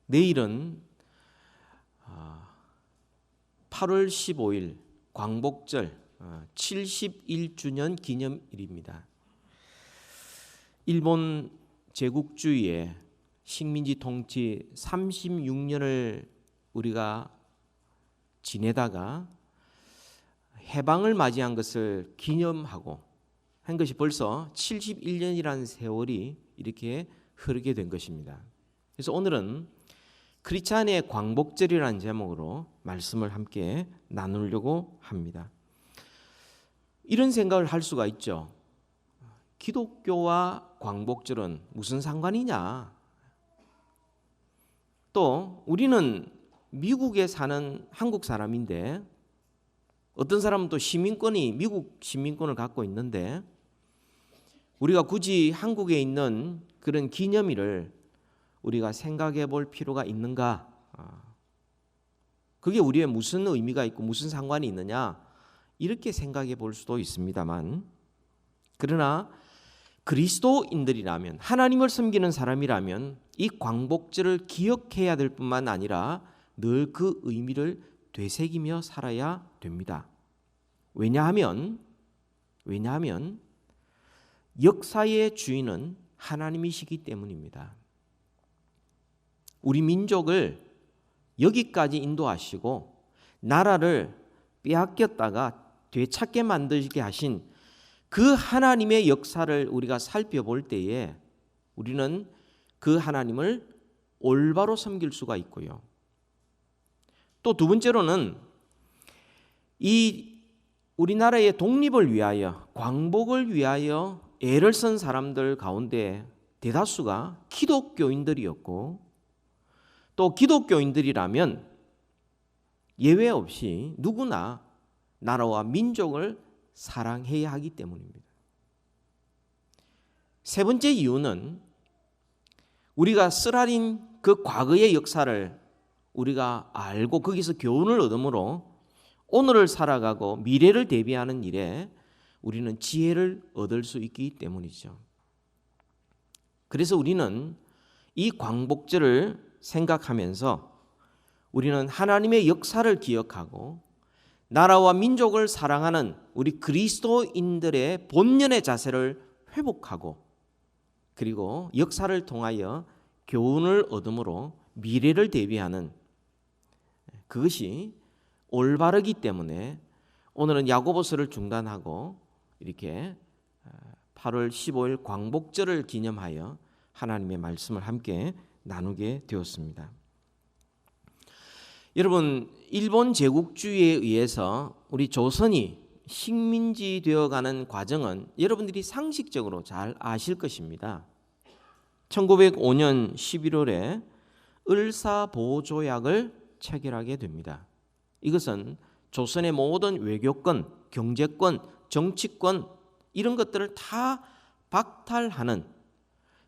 내일은 8월 15일 광복절 71주년 기념일입니다. 일본 제국주의의 식민지 통치 36년을 우리가 지내다가 해방을 맞이한 것을 기념하고 한 것이 벌써 71년이라는 세월이 이렇게 흐르게 된 것입니다. 그래서 오늘은 크리스찬의 광복절이라는 제목으로 말씀을 함께 나누려고 합니다. 이런 생각을 할 수가 있죠. 기독교와 광복절은 무슨 상관이냐? 또 우리는 미국에 사는 한국 사람인데 어떤 사람은 또 미국 시민권을 갖고 있는데 우리가 굳이 한국에 있는 그런 기념일을 우리가 생각해 볼 필요가 있는가? 그게 우리의 무슨 의미가 있고 무슨 상관이 있느냐? 이렇게 생각해 볼 수도 있습니다만, 그러나 그리스도인들이라면, 하나님을 섬기는 사람이라면 이 광복절을 기억해야 될 뿐만 아니라 늘 그 의미를 되새기며 살아야 됩니다. 왜냐하면 역사의 주인은 하나님이시기 때문입니다. 우리 민족을 여기까지 인도하시고 나라를 빼앗겼다가 되찾게 만들게 하신 그 하나님의 역사를 우리가 살펴볼 때에 우리는 그 하나님을 올바로 섬길 수가 있고요. 또 두 번째로는 이 우리나라의 독립을 위하여, 광복을 위하여 애를 쓴 사람들 가운데 대다수가 기독교인들이었고, 또 기독교인들이라면 예외 없이 누구나 나라와 민족을 사랑해야 하기 때문입니다. 세 번째 이유는 우리가 쓰라린 그 과거의 역사를 우리가 알고 거기서 교훈을 얻음으로 오늘을 살아가고 미래를 대비하는 일에 우리는 지혜를 얻을 수 있기 때문이죠. 그래서 우리는 이 광복절을 생각하면서 우리는 하나님의 역사를 기억하고 나라와 민족을 사랑하는 우리 그리스도인들의 본연의 자세를 회복하고 그리고 역사를 통하여 교훈을 얻음으로 미래를 대비하는 그것이 올바르기 때문에 오늘은 야고보서를 중단하고 이렇게 8월 15일 광복절을 기념하여 하나님의 말씀을 함께 나누게 되었습니다. 여러분, 일본 제국주의에 의해서 우리 조선이 식민지 되어가는 과정은 여러분들이 상식적으로 잘 아실 것입니다. 1905년 11월에 을사보조약을 체결하게 됩니다. 이것은 조선의 모든 외교권, 경제권, 정치권 이런 것들을 다 박탈하는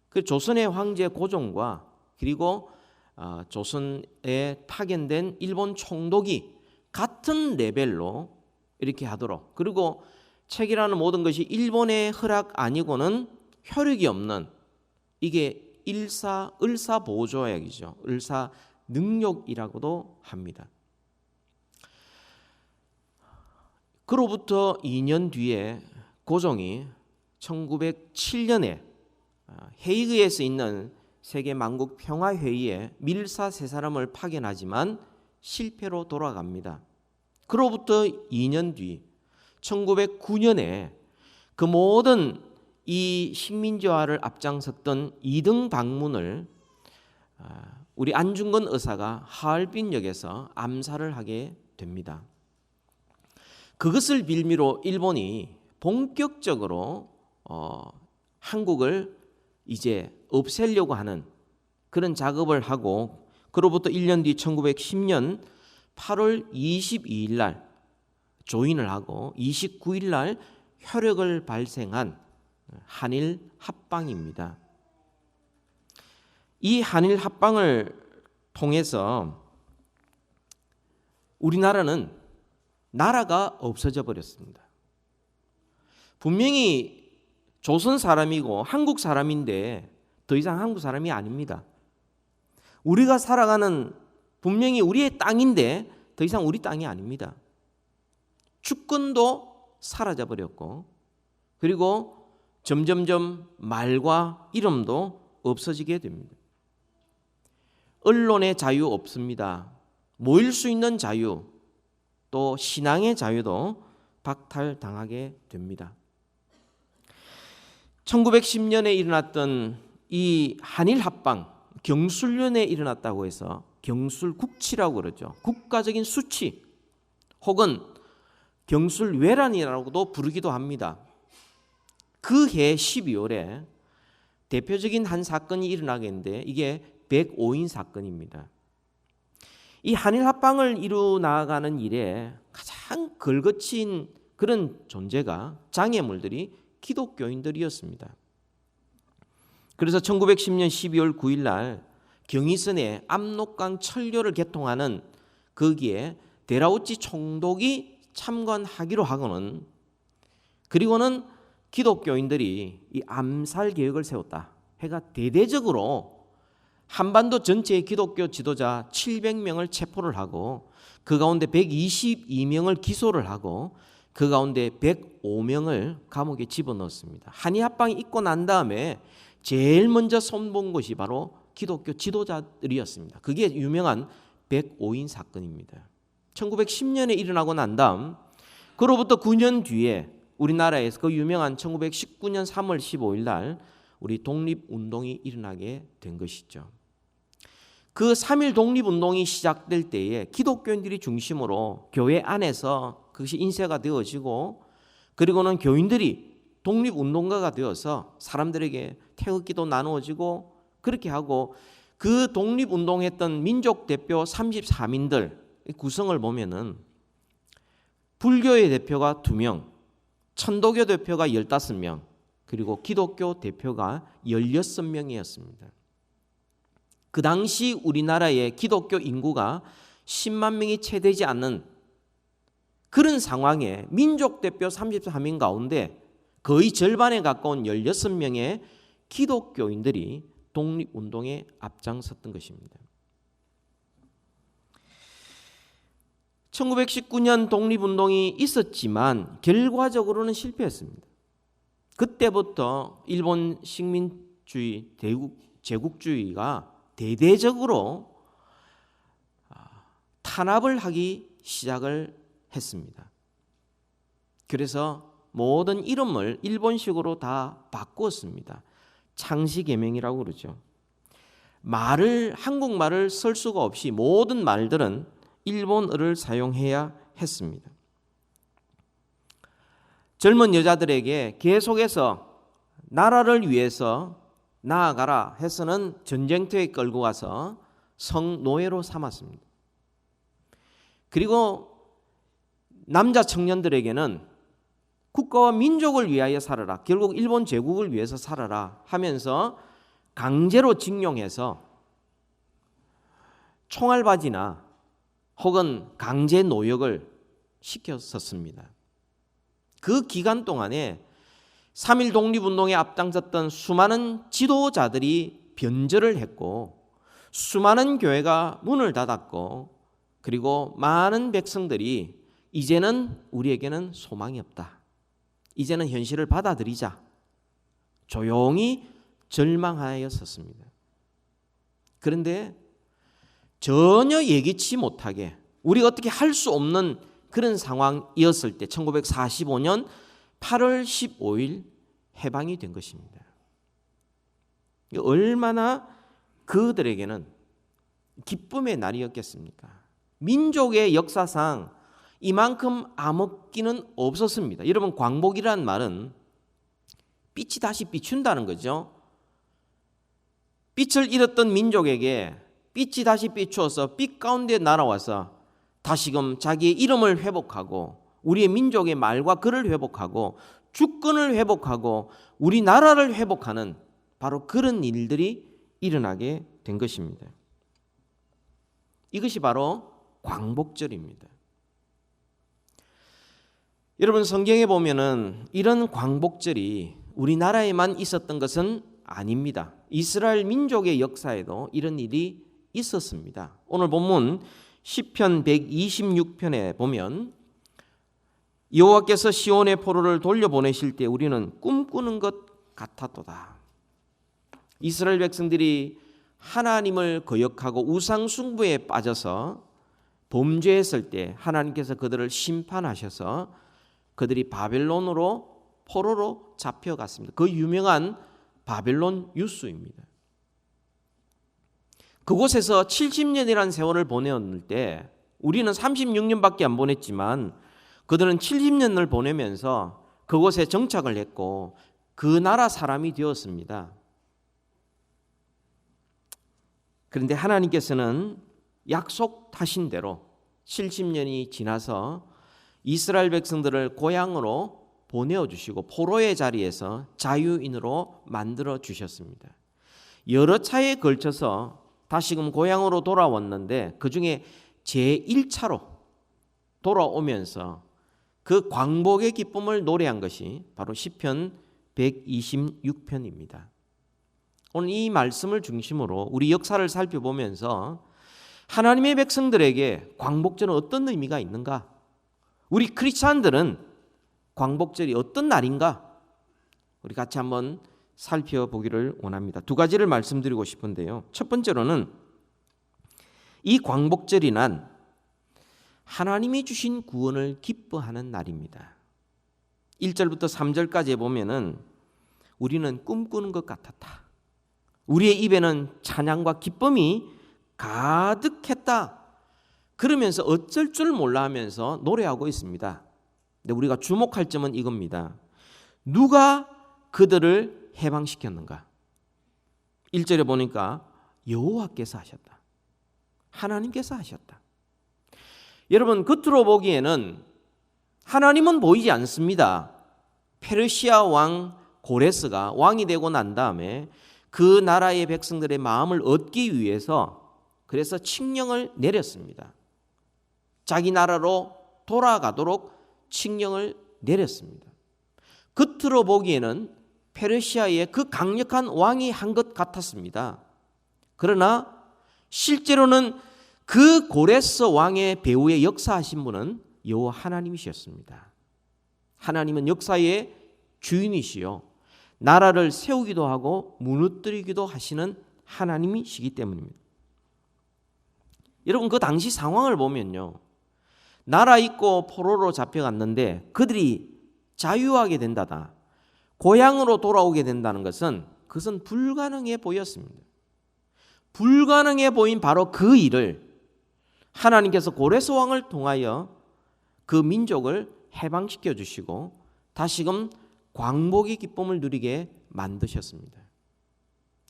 그 조선의 황제 고종과 그리고 조선에 파견된 일본 총독이 같은 레벨로 이렇게 하도록, 그리고 체결하는 모든 것이 일본의 허락 아니고는 효력이 없는, 이게 을사보조약이죠. 을사능력이라고도 합니다. 그로부터 2년 뒤에 고종이 1907년에 헤이그에서 있는 세계 만국 평화회의에 밀사 세 사람을 파견하지만 실패로 돌아갑니다. 그로부터 2년 뒤 1909년에 그 모든 이 식민지화를 앞장섰던 2등 방문을 우리 안중근 의사가 하얼빈역에서 암살을 하게 됩니다. 그것을 빌미로 일본이 본격적으로 한국을 이제 없애려고 하는 그런 작업을 하고, 그로부터 1년 뒤 1910년 8월 22일 날 조인을 하고 29일 날 효력을 발생한 한일 합방입니다. 이 한일 합방을 통해서 우리나라는 나라가 없어져 버렸습니다. 분명히 조선 사람이고 한국 사람인데 더 이상 한국 사람이 아닙니다. 우리가 살아가는 분명히 우리의 땅인데 더 이상 우리 땅이 아닙니다. 주권도 사라져버렸고 그리고 점점점 말과 이름도 없어지게 됩니다. 언론의 자유 없습니다. 모일 수 있는 자유, 또 신앙의 자유도 박탈당하게 됩니다. 1910년에 일어났던 이 한일 합방, 경술련에 일어났다고 해서 경술국치라고 그러죠. 국가적인 수치 혹은 경술외란이라고도 부르기도 합니다. 그 해 12월에 대표적인 한 사건이 일어나겠는데 이게 105인 사건입니다. 이 한일 합방을 이루 나아가는 일에 가장 걸거친 그런 존재가 장애물들이 기독교인들이었습니다. 그래서 1910년 12월 9일 날 경의선에 압록강 철교를 개통하는 거기에 데라우치 총독이 참관하기로 하고는 그리고는 기독교인들이 이 암살 계획을 세웠다. 해가 대대적으로 한반도 전체의 기독교 지도자 700명을 체포를 하고 그 가운데 122명을 기소를 하고 그 가운데 105명을 감옥에 집어넣었습니다. 한일 합방이 있고 난 다음에 제일 먼저 손본 것이 바로 기독교 지도자들이었습니다. 그게 유명한 105인 사건입니다. 1910년에 일어나고 난 다음 그로부터 9년 뒤에 우리나라에서 그 유명한 1919년 3월 15일 날 우리 독립운동이 일어나게 된 것이죠. 그 3.1 독립운동이 시작될 때에 기독교인들이 중심으로 교회 안에서 그것이 인쇄가 되어지고 그리고는 교인들이 독립운동가가 되어서 사람들에게 태극기도 나누어지고 그렇게 하고 그 독립운동했던 민족대표 33인들 구성을 보면은 불교의 대표가 2명, 천도교 대표가 15명, 그리고 기독교 대표가 16명이었습니다. 그 당시 우리나라의 기독교 인구가 10만 명이 채 되지 않는 그런 상황에 민족 대표 33인 가운데 거의 절반에 가까운 16명의 기독교인들이 독립운동에 앞장섰던 것입니다. 1919년 독립운동이 있었지만 결과적으로는 실패했습니다. 그때부터 일본 식민주의, 제국주의가 대대적으로 탄압을 하기 시작을 했습니다. 그래서 모든 이름을 일본식으로 다 바꾸었습니다. 창시개명이라고 그러죠. 한국말을 쓸 수가 없이 모든 말들은 일본어를 사용해야 했습니다. 젊은 여자들에게 계속해서 나라를 위해서 나아가라 해서는 전쟁터에 끌고 가서 성노예로 삼았습니다. 그리고 남자 청년들에게는 국가와 민족을 위하여 살아라, 결국 일본 제국을 위해서 살아라 하면서 강제로 징용해서 총알바지나 혹은 강제 노역을 시켰었습니다. 그 기간 동안에 3.1 독립운동에 앞장섰던 수많은 지도자들이 변절을 했고 수많은 교회가 문을 닫았고 그리고 많은 백성들이 이제는 우리에게는 소망이 없다. 이제는 현실을 받아들이자. 조용히 절망하였었습니다. 그런데 전혀 예기치 못하게 우리가 어떻게 할 수 없는 그런 상황이었을 때 1945년 8월 15일 해방이 된 것입니다. 얼마나 그들에게는 기쁨의 날이었겠습니까? 민족의 역사상 이만큼 암흑기는 없었습니다. 여러분, 광복이라는 말은 빛이 다시 비춘다는 거죠. 빛을 잃었던 민족에게 빛이 다시 비추어서 빛 가운데 날아와서 다시금 자기의 이름을 회복하고 우리의 민족의 말과 글을 회복하고 주권을 회복하고 우리나라를 회복하는 바로 그런 일들이 일어나게 된 것입니다. 이것이 바로 광복절입니다. 여러분, 성경에 보면은 이런 광복절이 우리나라에만 있었던 것은 아닙니다. 이스라엘 민족의 역사에도 이런 일이 있었습니다. 오늘 본문 시편 126편에 보면 여호와께서 시온의 포로를 돌려보내실 때 우리는 꿈꾸는 것 같았도다. 이스라엘 백성들이 하나님을 거역하고 우상 숭배에 빠져서 범죄했을 때 하나님께서 그들을 심판하셔서 그들이 바벨론으로 포로로 잡혀갔습니다. 그 유명한 바벨론 유수입니다. 그곳에서 70년이라는 세월을 보내었을 때 우리는 36년밖에 안 보냈지만 그들은 70년을 보내면서 그곳에 정착을 했고 그 나라 사람이 되었습니다. 그런데 하나님께서는 약속하신 대로 70년이 지나서 이스라엘 백성들을 고향으로 보내어주시고 포로의 자리에서 자유인으로 만들어 주셨습니다. 여러 차례에 걸쳐서 다시금 고향으로 돌아왔는데 그 중에 제1차로 돌아오면서 그 광복의 기쁨을 노래한 것이 바로 시편 126편입니다. 오늘 이 말씀을 중심으로 우리 역사를 살펴보면서 하나님의 백성들에게 광복절은 어떤 의미가 있는가? 우리 크리스찬들은 광복절이 어떤 날인가? 우리 같이 한번 살펴보기를 원합니다. 두 가지를 말씀드리고 싶은데요. 첫 번째로는 이 광복절이 난 하나님이 주신 구원을 기뻐하는 날입니다. 1절부터 3절까지 보면은 우리는 꿈꾸는 것 같았다. 우리의 입에는 찬양과 기쁨이 가득했다. 그러면서 어쩔 줄 몰라 하면서 노래하고 있습니다. 근데 우리가 주목할 점은 이겁니다. 누가 그들을 해방시켰는가? 1절에 보니까 여호와께서 하셨다. 하나님께서 하셨다. 여러분, 겉으로 보기에는 하나님은 보이지 않습니다. 페르시아 왕 고레스가 왕이 되고 난 다음에 그 나라의 백성들의 마음을 얻기 위해서 그래서 칙령을 내렸습니다. 자기 나라로 돌아가도록 칙령을 내렸습니다. 겉으로 보기에는 페르시아의 그 강력한 왕이 한 것 같았습니다. 그러나 실제로는 그 고레스 왕의 배후에 역사하신 분은 여호와 하나님이셨습니다. 하나님은 역사의 주인이시요 나라를 세우기도 하고 무너뜨리기도 하시는 하나님이시기 때문입니다. 여러분, 그 당시 상황을 보면요, 나라 있고 포로로 잡혀갔는데 그들이 자유하게 된다다, 고향으로 돌아오게 된다는 것은 그것은 불가능해 보였습니다. 불가능해 보인 바로 그 일을 하나님께서 고레스 왕을 통하여 그 민족을 해방시켜 주시고 다시금 광복의 기쁨을 누리게 만드셨습니다.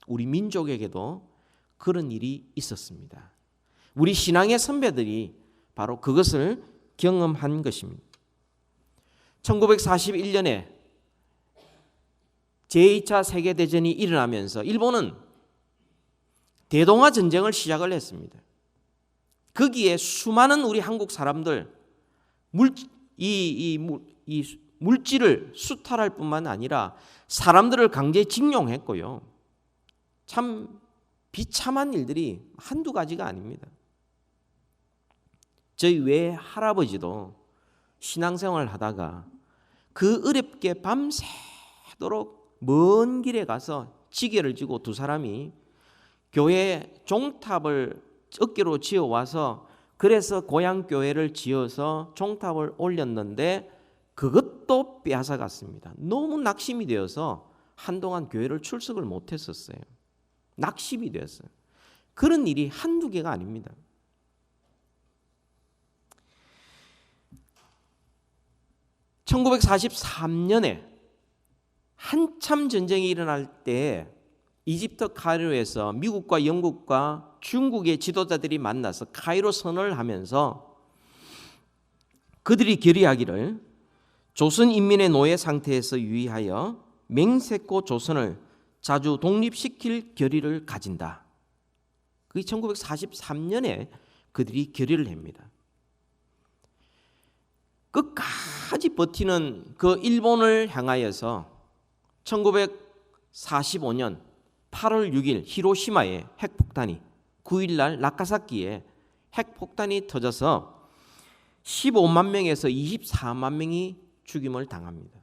우리 민족에게도 그런 일이 있었습니다. 우리 신앙의 선배들이 바로 그것을 경험한 것입니다. 1941년에 제2차 세계대전이 일어나면서 일본은 대동아 전쟁을 시작을 했습니다. 거기에 수많은 우리 한국 사람들 물질을 수탈할 뿐만 아니라 사람들을 강제 징용했고요. 참 비참한 일들이 한두 가지가 아닙니다. 저희 외 할아버지도 신앙생활을 하다가 그 어렵게 밤새도록 먼 길에 가서 지게를 지고 두 사람이 교회 종탑을 어깨로 지어와서 그래서 고향 교회를 지어서 종탑을 올렸는데 그것도 빼앗아갔습니다. 너무 낙심이 되어서 한동안 교회를 출석을 못했었어요. 낙심이 되었어요. 그런 일이 한두 개가 아닙니다. (1943년에) 한참 전쟁이 일어날 때 이집트 카이로에서 미국과 영국과 중국의 지도자들이 만나서 카이로 선언을 하면서 그들이 결의하기를 조선 인민의 노예 상태에서 유의하여 맹세코 조선을 자주 독립시킬 결의를 가진다. 그게 1943년에 그들이 결의를 합니다. 끝까지 버티는 그 일본을 향하여서 1945년 8월 6일 히로시마에 핵폭탄이 9일 날 나카사키에 핵폭탄이 터져서 15만 명에서 24만 명이 죽임을 당합니다.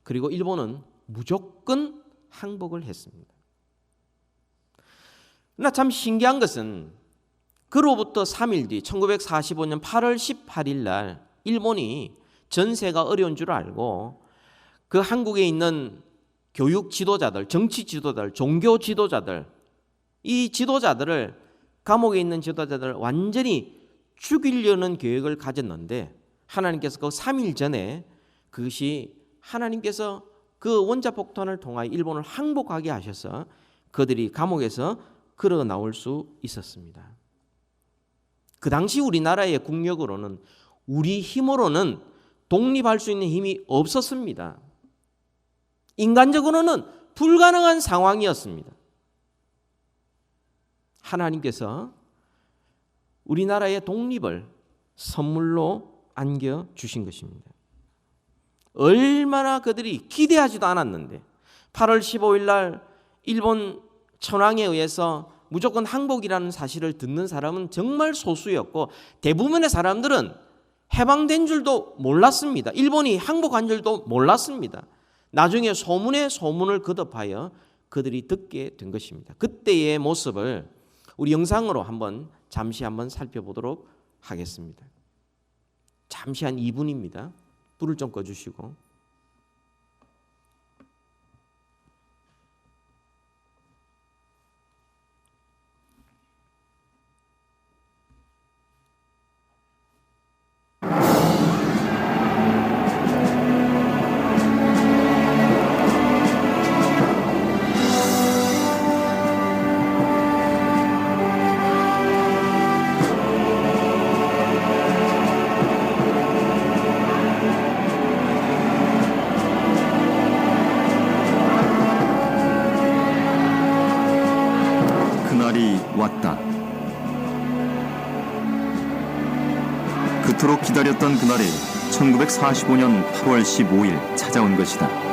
그리고 일본은 무조건 항복을 했습니다. 그러나 참 신기한 것은 그로부터 3일 뒤 1945년 8월 18일 날 일본이 전세가 어려운 줄 알고 그 한국에 있는 교육 지도자들, 정치 지도자들, 종교 지도자들, 이 지도자들을, 감옥에 있는 지도자들을 완전히 죽이려는 계획을 가졌는데 하나님께서 그 3일 전에 그것이 하나님께서 그 원자폭탄을 통하여 일본을 항복하게 하셔서 그들이 감옥에서 걸어 나올 수 있었습니다. 그 당시 우리나라의 국력으로는, 우리 힘으로는 독립할 수 있는 힘이 없었습니다. 인간적으로는 불가능한 상황이었습니다. 하나님께서 우리나라의 독립을 선물로 안겨주신 것입니다. 얼마나 그들이 기대하지도 않았는데 8월 15일 날 일본 천황에 의해서 무조건 항복이라는 사실을 듣는 사람은 정말 소수였고 대부분의 사람들은 해방된 줄도 몰랐습니다. 일본이 항복한 줄도 몰랐습니다. 나중에 소문에 소문을 거듭하여 그들이 듣게 된 것입니다. 그때의 모습을 우리 영상으로 잠시 한번 살펴보도록 하겠습니다. 잠시 한 2분입니다. 불을 좀 꺼주시고. 왔다. 그토록 기다렸던 그날이 1945년 8월 15일 찾아온 것이다.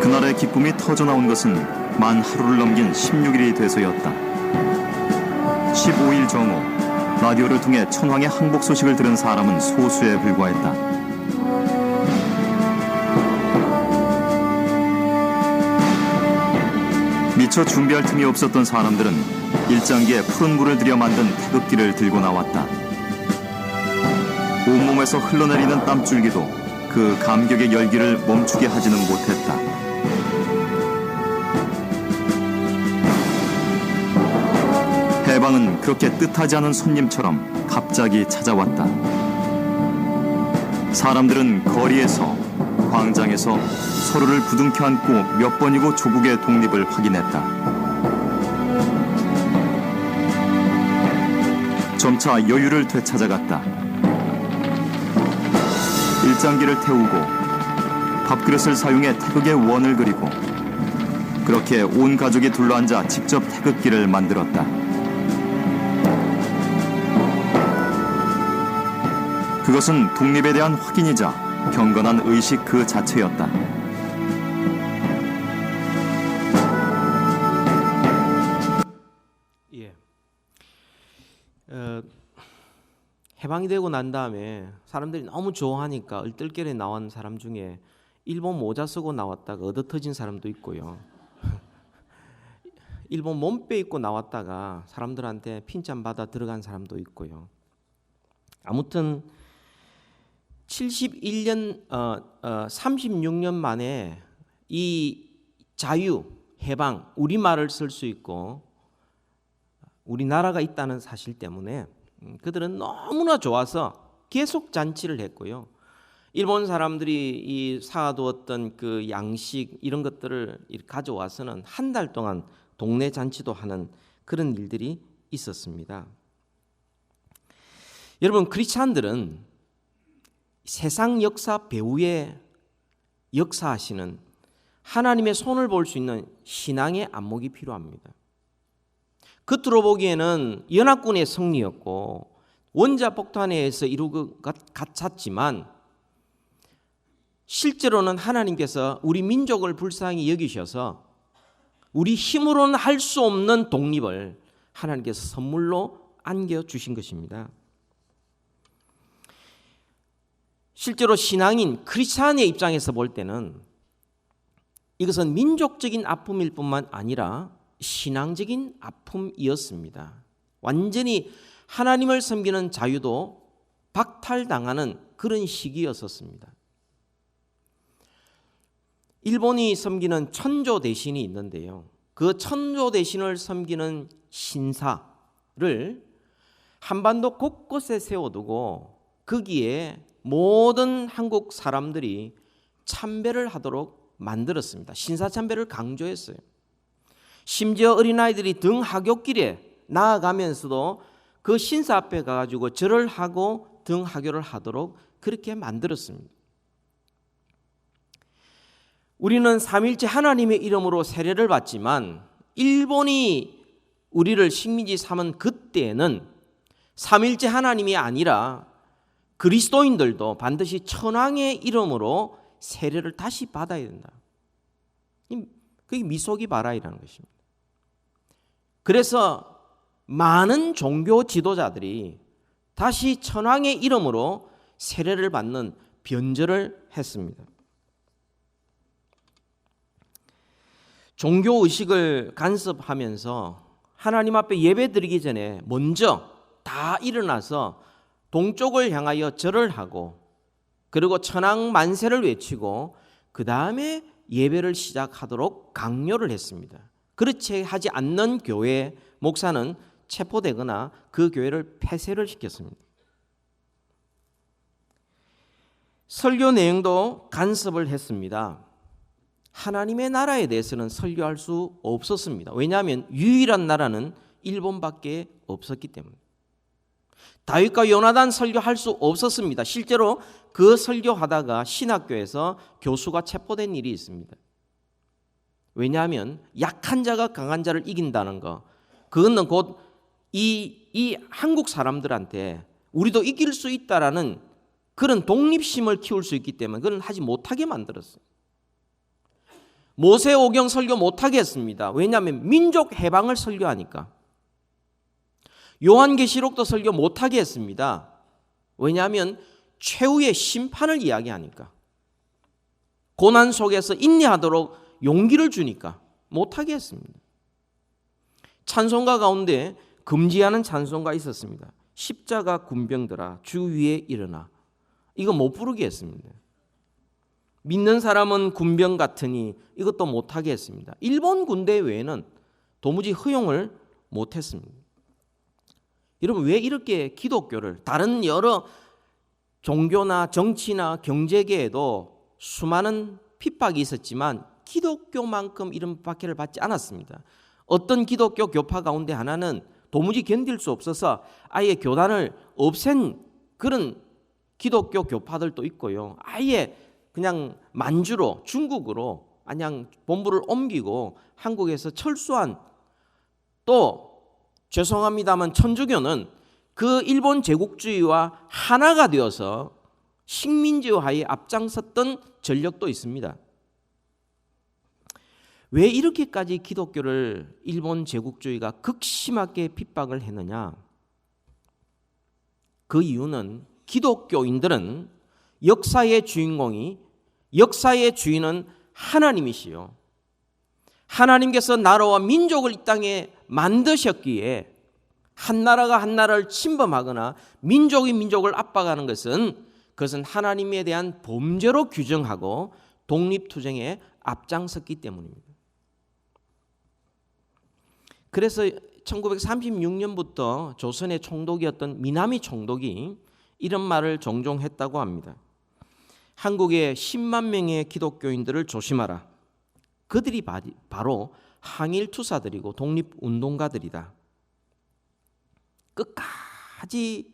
그날의 기쁨이 터져나온 것은 만 하루를 넘긴 16일이 돼서였다. 15일 정오, 라디오를 통해 천황의 항복 소식을 들은 사람은 소수에 불과했다. 미처 준비할 틈이 없었던 사람들은 일장기에 푸른 물을 들여 만든 태극기를 들고 나왔다. 온몸에서 흘러내리는 땀줄기도 그 감격의 열기를 멈추게 하지는 못했다. 해방은 그렇게 뜻하지 않은 손님처럼 갑자기 찾아왔다. 사람들은 거리에서, 광장에서 서로를 부둥켜 안고 몇 번이고 조국의 독립을 확인했다. 점차 여유를 되찾아갔다. 일장기를 태우고 밥그릇을 사용해 태극의 원을 그리고 그렇게 온 가족이 둘러앉아 직접 태극기를 만들었다. 그것은 독립에 대한 확인이자 경건한 의식 그 자체였다. 예. 해방이 되고 난 다음에 사람들이 너무 좋아하니까 얼떨결에 나온 사람 중에 일본 모자 쓰고 나왔다가 얻어 터진 사람도 있고요. 일본 몸빼 입고 나왔다가 사람들한테 핀잔 받아 들어간 사람도 있고요. 아무튼 71년 36년 만에 이 자유, 해방, 우리말을 쓸 수 있고 우리나라가 있다는 사실 때문에 그들은 너무나 좋아서 계속 잔치를 했고요. 일본 사람들이 이 사두었던 그 양식 이런 것들을 가져와서는 한 달 동안 동네 잔치도 하는 그런 일들이 있었습니다. 여러분, 크리스찬들은 세상 역사 배후에 역사하시는 하나님의 손을 볼 수 있는 신앙의 안목이 필요합니다. 겉으로 보기에는 연합군의 승리였고 원자폭탄에서 이루고 같았지만 실제로는 하나님께서 우리 민족을 불쌍히 여기셔서 우리 힘으로는 할 수 없는 독립을 하나님께서 선물로 안겨주신 것입니다. 실제로 신앙인 크리스찬의 입장에서 볼 때는 이것은 민족적인 아픔일 뿐만 아니라 신앙적인 아픔이었습니다. 완전히 하나님을 섬기는 자유도 박탈당하는 그런 시기였었습니다. 일본이 섬기는 천조 대신이 있는데요. 그 천조 대신을 섬기는 신사를 한반도 곳곳에 세워두고 거기에 모든 한국 사람들이 참배를 하도록 만들었습니다. 신사참배를 강조했어요. 심지어 어린아이들이 등하굣길에 나아가면서도 그 신사 앞에 가가지고 절을 하고 등하교를 하도록 그렇게 만들었습니다. 우리는 삼일째 하나님의 이름으로 세례를 받지만 일본이 우리를 식민지 삼은 그때는 삼일째 하나님이 아니라 그리스도인들도 반드시 천왕의 이름으로 세례를 다시 받아야 된다. 그게 미소기 바라이라는 것입니다. 그래서 많은 종교 지도자들이 다시 천왕의 이름으로 세례를 받는 변절을 했습니다. 종교의식을 간섭하면서 하나님 앞에 예배드리기 전에 먼저 다 일어나서 동쪽을 향하여 절을 하고 그리고 천왕 만세를 외치고 그 다음에 예배를 시작하도록 강요를 했습니다. 그렇지 하지 않는 교회 목사는 체포되거나 그 교회를 폐쇄를 시켰습니다. 설교 내용도 간섭을 했습니다. 하나님의 나라에 대해서는 설교할 수 없었습니다. 왜냐하면 유일한 나라는 일본밖에 없었기 때문에. 다윗과 요나단 설교할 수 없었습니다. 실제로 그 설교하다가 신학교에서 교수가 체포된 일이 있습니다. 왜냐하면 약한 자가 강한 자를 이긴다는 거, 그거는 곧 이 한국 사람들한테 우리도 이길 수 있다라는 그런 독립심을 키울 수 있기 때문에 그건 하지 못하게 만들었어요. 모세오경 설교 못하게 했습니다. 왜냐하면 민족 해방을 설교하니까. 요한계시록도 설교 못하게 했습니다. 왜냐하면 최후의 심판을 이야기하니까. 고난 속에서 인내하도록 용기를 주니까 못하게 했습니다. 찬송가 가운데 금지하는 찬송가 있었습니다. 십자가 군병들아 주 위에 일어나. 이거 못 부르게 했습니다. 믿는 사람은 군병 같으니 이것도 못하게 했습니다. 일본 군대 외에는 도무지 허용을 못했습니다. 여러분 왜 이렇게 기독교를 다른 여러 종교나 정치나 경제계에도 수많은 핍박이 있었지만 기독교만큼 이런 박해를 받지 않았습니다. 어떤 기독교 교파 가운데 하나는 도무지 견딜 수 없어서 아예 교단을 없앤 그런 기독교 교파들도 있고요. 아예 그냥 만주로 중국으로 그냥 본부를 옮기고 한국에서 철수한, 또 죄송합니다만 천주교는 그 일본 제국주의와 하나가 되어서 식민지화에 앞장섰던 전력도 있습니다. 왜 이렇게까지 기독교를 일본 제국주의가 극심하게 핍박을 했느냐? 그 이유는 기독교인들은 역사의 주인은 하나님이시요. 하나님께서 나라와 민족을 이 땅에 만드셨기에 한 나라가 한 나라를 침범하거나 민족이 민족을 압박하는 그것은 하나님에 대한 범죄로 규정하고 독립투쟁에 앞장섰기 때문입니다. 그래서 1936년부터 조선의 총독이었던 미나미 총독이 이런 말을 종종 했다고 합니다. 한국의 10만 명의 기독교인들을 조심하라. 그들이 바로 항일투사들이고 독립운동가들이다. 끝까지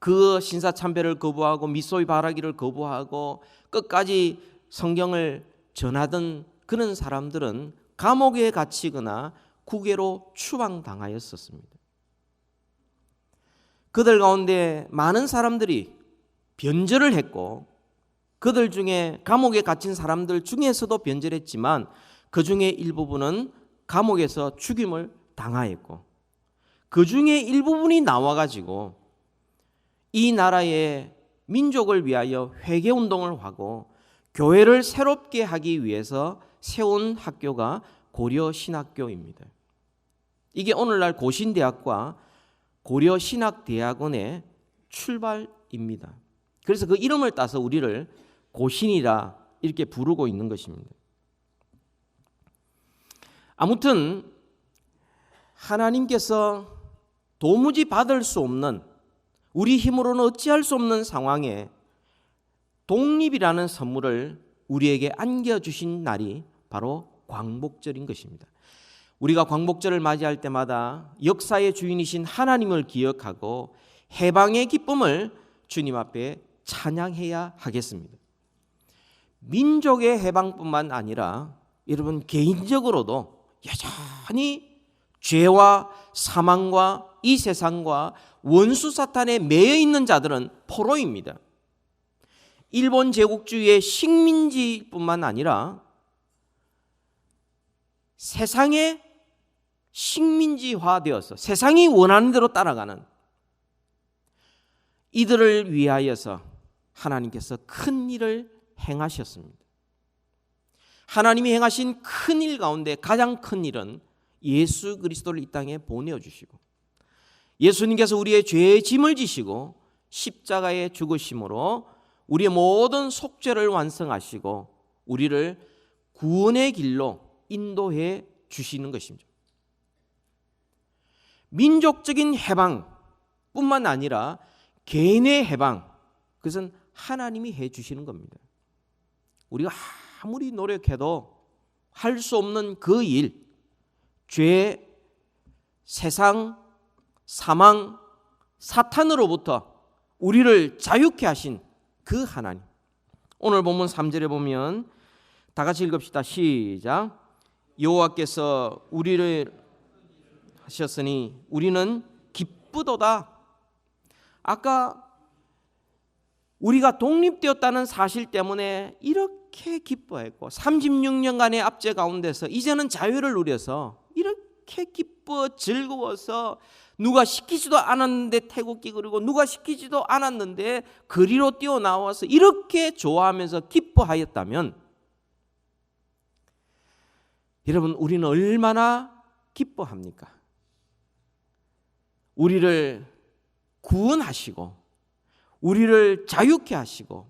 그 신사참배를 거부하고 미소의 바라기를 거부하고 끝까지 성경을 전하던 그런 사람들은 감옥에 갇히거나 국외로 추방당하였었습니다. 그들 가운데 많은 사람들이 변절을 했고 그들 중에 감옥에 갇힌 사람들 중에서도 변절했지만 그 중에 일부분은 감옥에서 죽임을 당하였고 그 중에 일부분이 나와가지고 이 나라의 민족을 위하여 회개운동을 하고 교회를 새롭게 하기 위해서 세운 학교가 고려신학교입니다. 이게 오늘날 고신대학과 고려신학대학원의 출발입니다. 그래서 그 이름을 따서 우리를 고신이라 이렇게 부르고 있는 것입니다. 아무튼 하나님께서 도무지 받을 수 없는 우리 힘으로는 어찌할 수 없는 상황에 독립이라는 선물을 우리에게 안겨주신 날이 바로 광복절인 것입니다. 우리가 광복절을 맞이할 때마다 역사의 주인이신 하나님을 기억하고 해방의 기쁨을 주님 앞에 찬양해야 하겠습니다. 민족의 해방뿐만 아니라 여러분 개인적으로도 여전히 죄와 사망과 이 세상과 원수 사탄에 매여 있는 자들은 포로입니다. 일본 제국주의의 식민지뿐만 아니라 세상에 식민지화되어서 세상이 원하는 대로 따라가는 이들을 위하여서 하나님께서 큰 일을 행하셨습니다. 하나님이 행하신 큰 일 가운데 가장 큰 일은 예수 그리스도를 이 땅에 보내어주시고 예수님께서 우리의 죄의 짐을 지시고 십자가에 죽으심으로 우리의 모든 속죄를 완성하시고 우리를 구원의 길로 인도해 주시는 것입니다. 민족적인 해방뿐만 아니라 개인의 해방, 그것은 하나님이 해 주시는 겁니다. 우리가 아무리 노력해도 할 수 없는 그 일, 죄, 세상, 사망, 사탄으로부터 우리를 자유케 하신 그 하나님. 오늘 본문 3절에 보면 다 같이 읽읍시다. 시작. 여호와께서 우리를 하셨으니 우리는 기쁘도다. 아까 우리가 독립되었다는 사실 때문에 이렇게 기뻐했고 36년간의 압제 가운데서 이제는 자유를 누려서 이렇게 기뻐 즐거워서 누가 시키지도 않았는데 태국기 그리고 누가 시키지도 않았는데 거리로 뛰어나와서 이렇게 좋아하면서 기뻐하였다면 여러분 우리는 얼마나 기뻐합니까? 우리를 구원하시고 우리를 자유케 하시고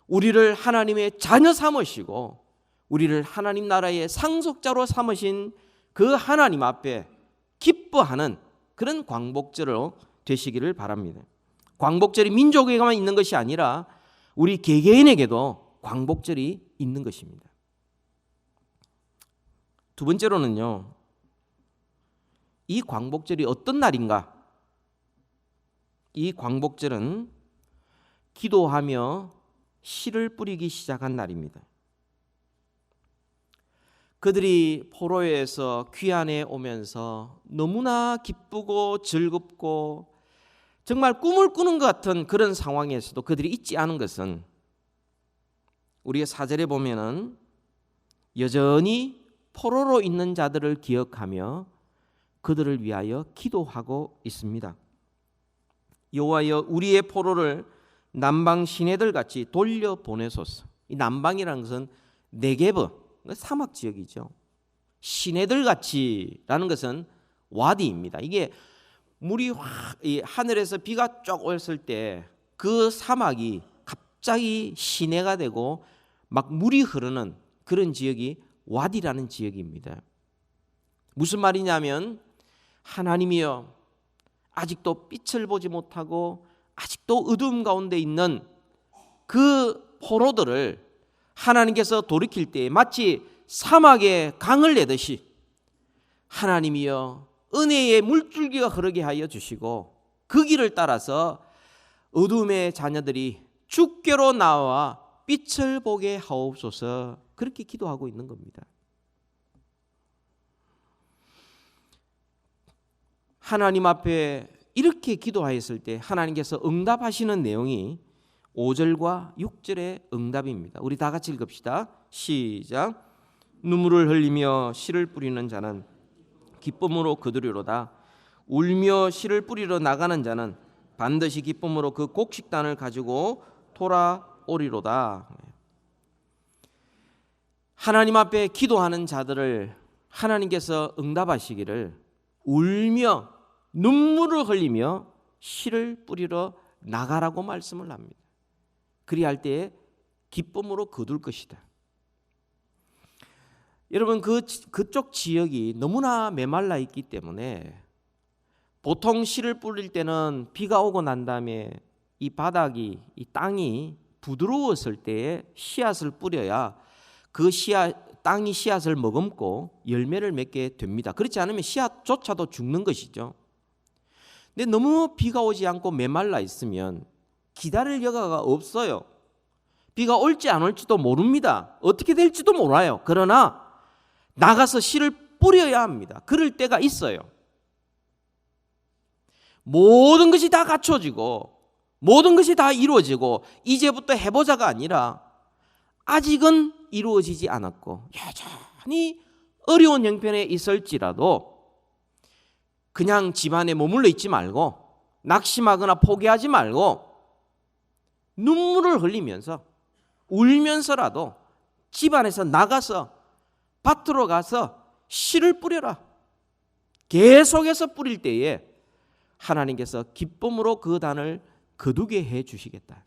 우리를 하나님의 자녀 삼으시고 우리를 하나님 나라의 상속자로 삼으신 그 하나님 앞에 기뻐하는 그런 광복절로 되시기를 바랍니다. 광복절이 민족에게만 있는 것이 아니라 우리 개개인에게도 광복절이 있는 것입니다. 두 번째로는요, 이 광복절이 어떤 날인가? 이 광복절은 기도하며 씨를 뿌리기 시작한 날입니다. 그들이 포로에서 귀환해 오면서 너무나 기쁘고 즐겁고 정말 꿈을 꾸는 것 같은 그런 상황에서도 그들이 잊지 않은 것은 우리가 4절에 보면은 여전히 포로로 있는 자들을 기억하며 그들을 위하여 기도하고 있습니다. 여호와여 우리의 포로를 남방 시내들 같이 돌려보내소서. 이 남방이라는 것은 네게브, 사막 지역이죠. 시내들 같이라는 것은 와디입니다. 이게 물이 하늘에서 비가 쫙 올렸을 때 그 사막이 갑자기 시내가 되고 막 물이 흐르는 그런 지역이 와디라는 지역입니다. 무슨 말이냐면 하나님이여 아직도 빛을 보지 못하고 아직도 어두움 가운데 있는 그 포로들을 하나님께서 돌이킬 때 마치 사막에 강을 내듯이 하나님이여 은혜의 물줄기가 흐르게 하여 주시고 그 길을 따라서 어둠의 자녀들이 주께로 나와 빛을 보게 하옵소서. 그렇게 기도하고 있는 겁니다. 하나님 앞에 이렇게 기도하였을 때 하나님께서 응답하시는 내용이 5절과 6절의 응답입니다. 우리 다 같이 읽읍시다. 시작. 눈물을 흘리며 씨를 뿌리는 자는 기쁨으로 거두리로다. 울며 씨를 뿌리러 나가는 자는 반드시 기쁨으로 그 곡식단을 가지고 돌아오리로다. 하나님 앞에 기도하는 자들을 하나님께서 응답하시기를 울며 눈물을 흘리며 씨를 뿌리러 나가라고 말씀을 합니다. 그리할 때에 기쁨으로 거둘 것이다. 여러분, 그쪽 지역이 너무나 메말라 있기 때문에 보통 씨를 뿌릴 때는 비가 오고 난 다음에 이 바닥이, 이 땅이 부드러웠을 때에 씨앗을 뿌려야 그 땅이 씨앗을 머금고 열매를 맺게 됩니다. 그렇지 않으면 씨앗조차도 죽는 것이죠. 근데 너무 비가 오지 않고 메말라 있으면 기다릴 여가가 없어요. 비가 올지 안 올지도 모릅니다. 어떻게 될지도 몰라요. 그러나 나가서 씨를 뿌려야 합니다. 그럴 때가 있어요. 모든 것이 다 갖춰지고 모든 것이 다 이루어지고 이제부터 해보자가 아니라 아직은 이루어지지 않았고 여전히 어려운 형편에 있을지라도 그냥 집안에 머물러 있지 말고 낙심하거나 포기하지 말고 눈물을 흘리면서 울면서라도 집안에서 나가서 밭으로 가서 씨를 뿌려라. 계속해서 뿌릴 때에 하나님께서 기쁨으로 그 단을 거두게 해 주시겠다.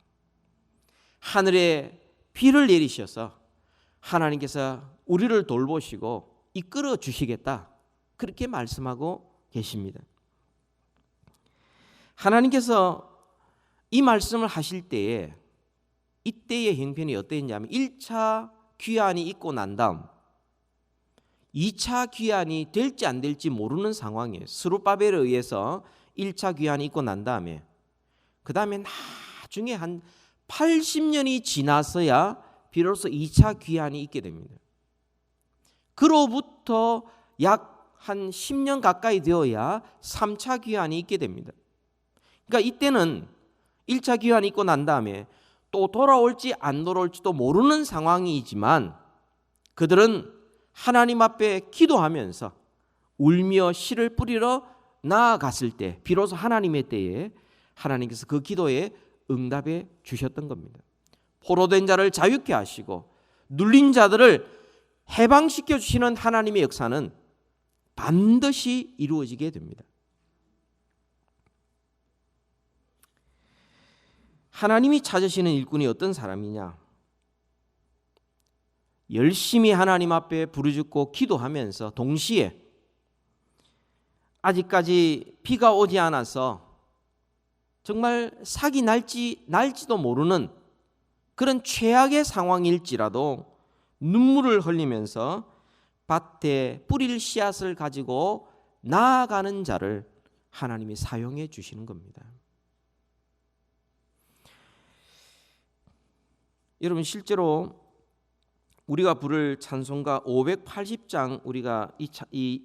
하늘에 비를 내리셔서 하나님께서 우리를 돌보시고 이끌어 주시겠다. 그렇게 말씀하고 계십니다. 하나님께서 이 말씀을 하실 때에 이때의 형편이 어땠냐면 1차 귀환이 있고 난 다음 2차 귀환이 될지 안 될지 모르는 상황이에요. 스룹바벨에 의해서 1차 귀환이 있고 난 다음에 그 다음에 나중에 한 80년이 지나서야 비로소 2차 귀환이 있게 됩니다. 그로부터 약 한 10년 가까이 되어야 3차 귀환이 있게 됩니다. 그러니까 이때는 1차 귀환이 있고 난 다음에 또 돌아올지 안 돌아올지도 모르는 상황이지만 그들은 하나님 앞에 기도하면서 울며 씨를 뿌리러 나아갔을 때 비로소 하나님의 때에 하나님께서 그 기도에 응답해 주셨던 겁니다. 포로된 자를 자유케 하시고 눌린 자들을 해방시켜 주시는 하나님의 역사는 반드시 이루어지게 됩니다. 하나님이 찾으시는 일꾼이 어떤 사람이냐? 열심히 하나님 앞에 부르짖고 기도하면서 동시에 아직까지 비가 오지 않아서 정말 사기 날지도 모르는 그런 최악의 상황일지라도 눈물을 흘리면서 밭에 뿌릴 씨앗을 가지고 나아가는 자를 하나님이 사용해 주시는 겁니다. 여러분, 실제로 우리가 부를 찬송가 580장 우리가 이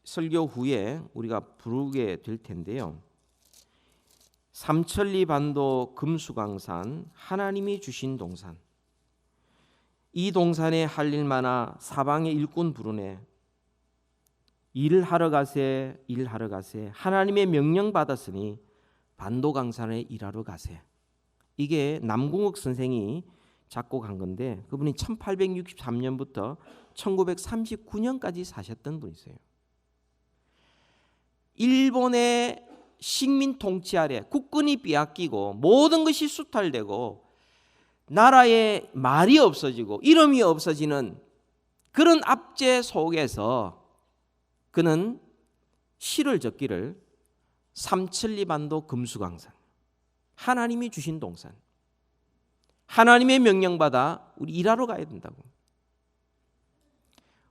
설교 후에 우리가 부르게 될 텐데요. 삼천리 반도 금수강산 하나님이 주신 동산, 이 동산에 할 일 많아 사방에 일꾼 부르네. 일하러 가세 일하러 가세 하나님의 명령 받았으니 반도강산에 일하러 가세. 이게 남궁옥 선생이 작곡한 건데 그분이 1863년부터 1939년까지 사셨던 분이세요. 일본의 식민 통치 아래 국군이 빼앗기고 모든 것이 수탈되고 나라에 말이 없어지고 이름이 없어지는 그런 압제 속에서 그는 시를 적기를 삼천리 반도 금수강산, 하나님이 주신 동산, 하나님의 명령받아 우리 일하러 가야 된다고.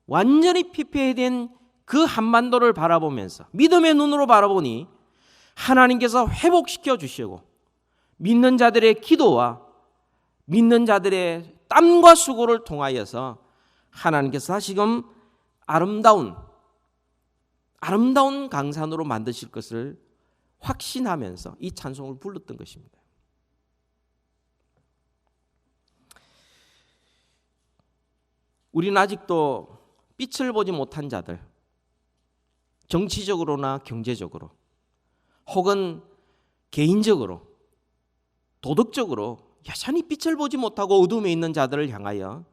완전히 피폐해된 그 한반도를 바라보면서 믿음의 눈으로 바라보니 하나님께서 회복시켜 주시고 믿는 자들의 기도와 믿는 자들의 땀과 수고를 통하여서 하나님께서 다시금 아름다운 강산으로 만드실 것을 확신하면서 이 찬송을 불렀던 것입니다. 우리는 아직도 빛을 보지 못한 자들, 정치적으로나 경제적으로 혹은 개인적으로 도덕적으로 여전히 빛을 보지 못하고 어둠에 있는 자들을 향하여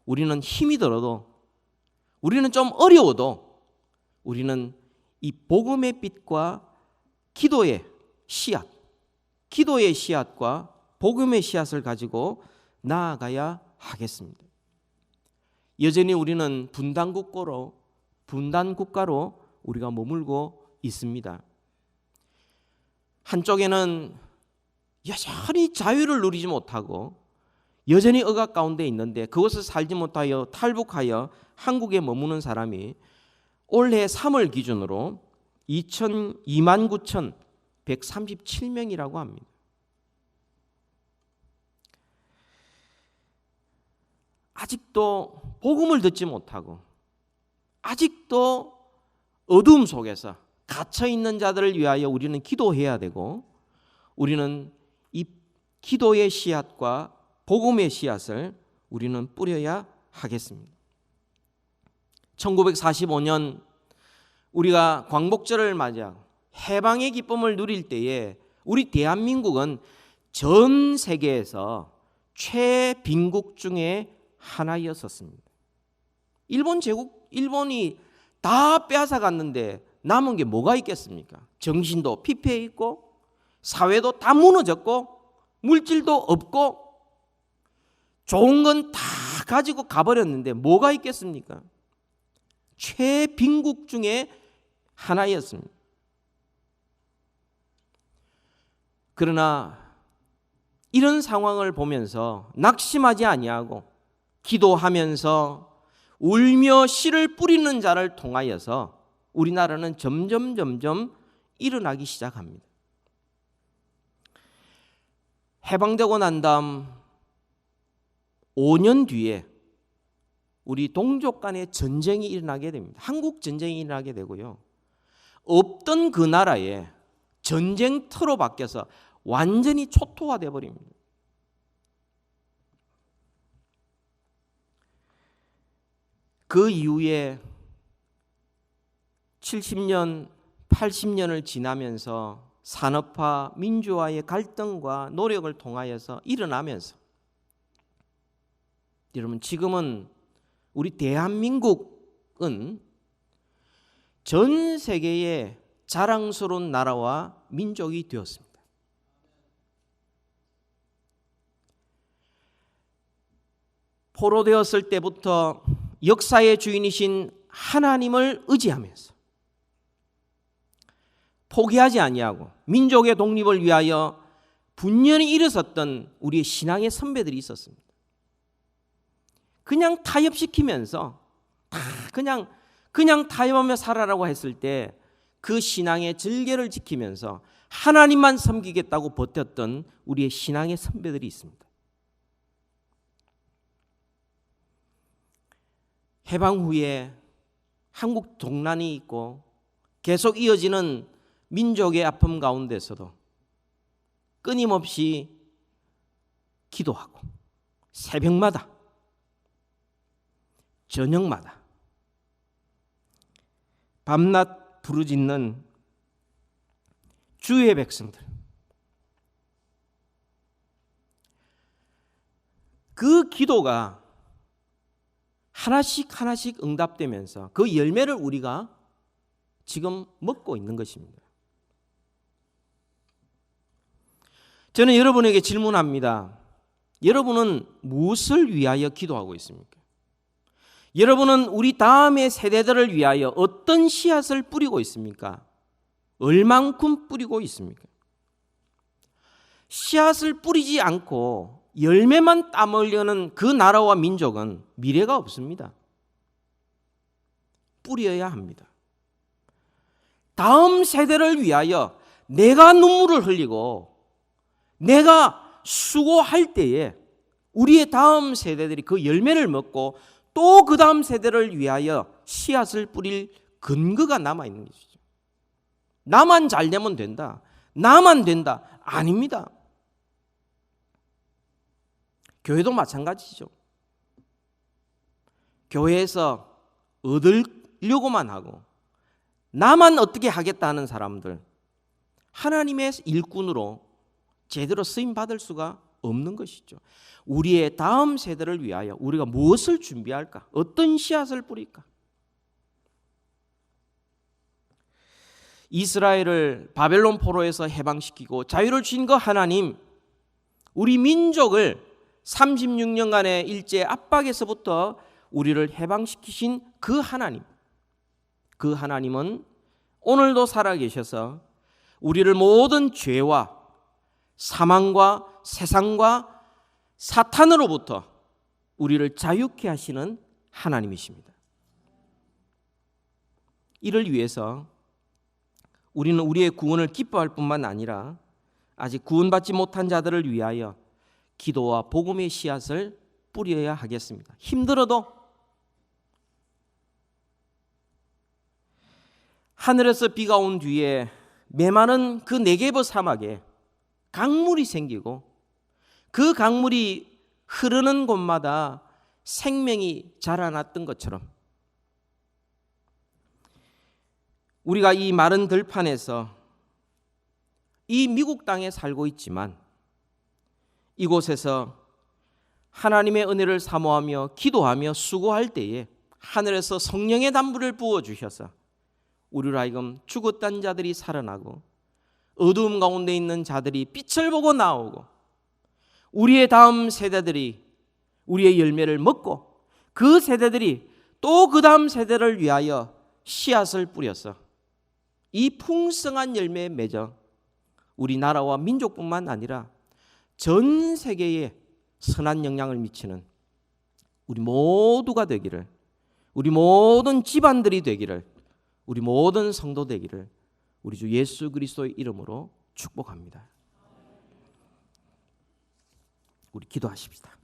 우리는 힘이 들어도, 우리는 좀 어려워도 우리는 이 복음의 빛과 기도의 씨앗과 복음의 씨앗을 가지고 나아가야 하겠습니다. 여전히 우리는 분단 국가로 우리가 머물고 있습니다. 한쪽에는 여전히 자유를 누리지 못하고 여전히 억압 가운데 있는데 그것을 살지 못하여 탈북하여 한국에 머무는 사람이 올해 3월 기준으로 29,137명이라고 합니다. 아직도 복음을 듣지 못하고 아직도 어두움 속에서 갇혀 있는 자들을 위하여 우리는 기도해야 되고, 우리는 이 기도의 씨앗과 복음의 씨앗을 우리는 뿌려야 하겠습니다. 1945년 우리가 광복절을 맞이하고 해방의 기쁨을 누릴 때에 우리 대한민국은 전 세계에서 최빈국 중에 하나였었습니다. 일본이 다 빼앗아 갔는데 남은 게 뭐가 있겠습니까? 정신도 피폐해 있고 사회도 다 무너졌고 물질도 없고 좋은 건 다 가지고 가버렸는데 뭐가 있겠습니까? 최빈국 중에 하나였습니다. 그러나 이런 상황을 보면서 낙심하지 아니하고 기도하면서 울며 씨를 뿌리는 자를 통하여서 우리나라는 점점 일어나기 시작합니다. 해방되고 난 다음 5년 뒤에 우리 동족 간의 전쟁이 일어나게 됩니다. 한국 전쟁이 일어나게 되고요. 없던 그 나라에 전쟁터로 바뀌어서 완전히 초토화되어 버립니다. 그 이후에 70년, 80년을 지나면서 산업화, 민주화의 갈등과 노력을 통하여서 일어나면서 여러분 지금은 우리 대한민국은 전 세계의 자랑스러운 나라와 민족이 되었습니다. 포로되었을 때부터 역사의 주인이신 하나님을 의지하면서 포기하지 아니하고 민족의 독립을 위하여 분연히 일어섰던 우리의 신앙의 선배들이 있었습니다. 그냥 타협시키면서 그냥 타협하며 살아라고 했을 때 그 신앙의 절개를 지키면서 하나님만 섬기겠다고 버텼던 우리의 신앙의 선배들이 있습니다. 해방 후에 한국 동란이 있고 계속 이어지는 민족의 아픔 가운데서도 끊임없이 기도하고 새벽마다 저녁마다 밤낮 부르짖는 주의 백성들, 그 기도가 하나씩 응답되면서 그 열매를 우리가 지금 먹고 있는 것입니다. 저는 여러분에게 질문합니다. 여러분은 무엇을 위하여 기도하고 있습니까? 여러분은 우리 다음의 세대들을 위하여 어떤 씨앗을 뿌리고 있습니까? 얼만큼 뿌리고 있습니까? 씨앗을 뿌리지 않고 열매만 따먹으려는 그 나라와 민족은 미래가 없습니다. 뿌려야 합니다. 다음 세대를 위하여 내가 눈물을 흘리고 내가 수고할 때에 우리의 다음 세대들이 그 열매를 먹고 또 그 다음 세대를 위하여 씨앗을 뿌릴 근거가 남아있는 것이죠. 나만 잘 되면 된다. 나만 된다. 아닙니다. 교회도 마찬가지죠. 교회에서 얻으려고만 하고 나만 어떻게 하겠다 하는 사람들, 하나님의 일꾼으로 제대로 쓰임 받을 수가 없는 것이죠. 우리의 다음 세대를 위하여 우리가 무엇을 준비할까? 어떤 씨앗을 뿌릴까? 이스라엘을 바벨론 포로에서 해방시키고 자유를 주신 그 하나님, 우리 민족을 36년간의 일제 압박에서부터 우리를 해방시키신 그 하나님, 그 하나님은 오늘도 살아계셔서 우리를 모든 죄와 사망과 세상과 사탄으로부터 우리를 자유케 하시는 하나님이십니다. 이를 위해서 우리는 우리의 구원을 기뻐할 뿐만 아니라 아직 구원받지 못한 자들을 위하여 기도와 복음의 씨앗을 뿌려야 하겠습니다. 힘들어도 하늘에서 비가 온 뒤에 메마른 그 네게브 사막에 강물이 생기고 그 강물이 흐르는 곳마다 생명이 자라났던 것처럼 우리가 이 마른 들판에서 이 미국 땅에 살고 있지만 이곳에서 하나님의 은혜를 사모하며 기도하며 수고할 때에 하늘에서 성령의 담불을 부어주셔서 우리로 하여금 죽었던 자들이 살아나고 어두움 가운데 있는 자들이 빛을 보고 나오고 우리의 다음 세대들이 우리의 열매를 먹고 그 세대들이 또 그 다음 세대를 위하여 씨앗을 뿌려서 이 풍성한 열매에 맺어 우리나라와 민족뿐만 아니라 전 세계에 선한 영향을 미치는 우리 모두가 되기를, 우리 모든 집안들이 되기를, 우리 모든 성도 되기를 우리 주 예수 그리스도의 이름으로 축복합니다. 우리 기도하십시다.